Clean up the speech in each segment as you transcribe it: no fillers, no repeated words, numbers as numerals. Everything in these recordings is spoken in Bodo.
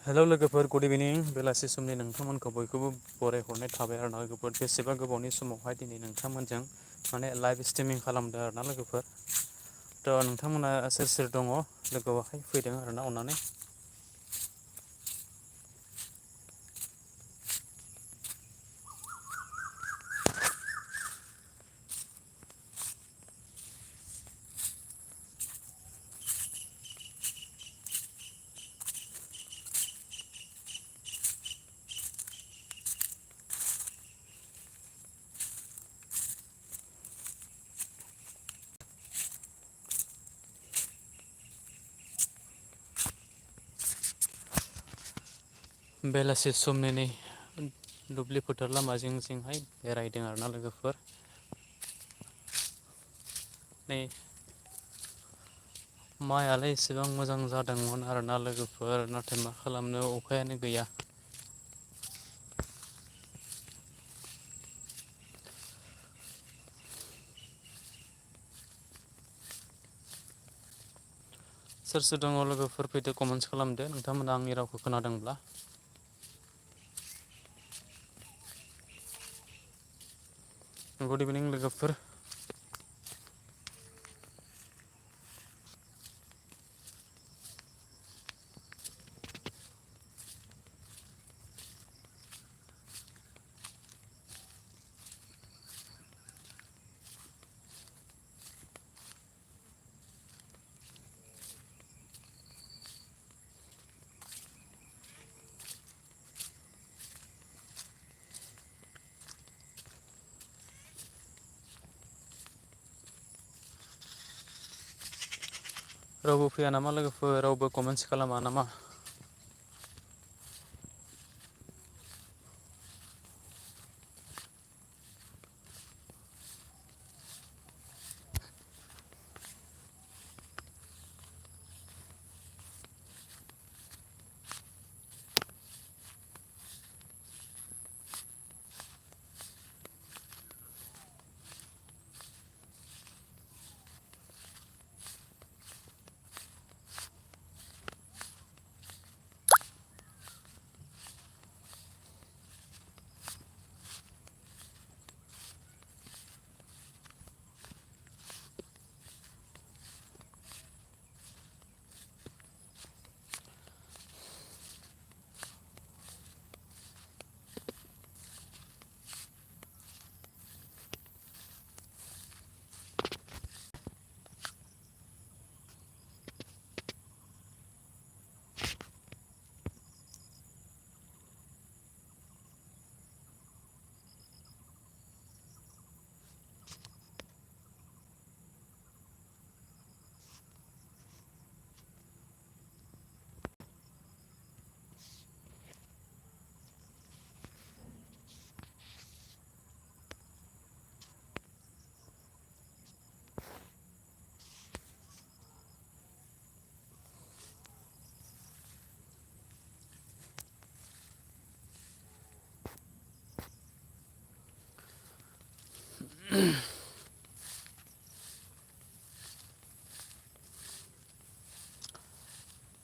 हेलौ लोगोफोर गुड इभिनिं बेलासि समनि नोंथांमोनखौ बयखौबो बरायहरनाय थाबाय आरो ना लोगोफोर बेसेबा गोबावनि समावहाय दिनै नोंथांमोनजों माने लाइभ स्ट्रिमिं खालामदों आरोना लोगोफोर थ' नोंथांमोना सोर सोर दङ लोगोआवहाय फैदों आरोना अननानै बेलासि समनि नै दुब्लि फोथार लामा जिं जिंहाय बेरायदों आरोना लोगोफोर नै माइआलाय एसेबां मोजां जादोंमोन आरोना लोगोफोर नाथाय मा खालामनो अखायानो गैया। सोर सोर दङ लोगोफोर फैदो कमेन्टस खालामदो नोंथांमोना आंनि रावखौ खोनादोंब्ला गुड इभिनिं लोगोफोर रावबो फैया नामा लोगोफोर रावबो कमेन्टस खालामा नामा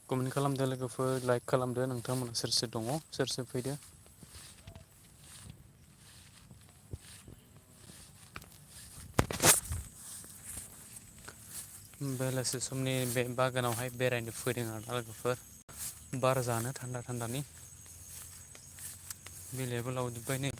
कमेन्ट खालामदो लोगोफोर लाइक खालामदो नोंथांमोना सोर सोर दङ सोर सोर फैदो बेलासि समनि बे बागानावहाय बेरायनो फैदों आरोना लोगोफोर बार जानो थान्दा थान्दानि बिलाइआबो लावजोबबाय नै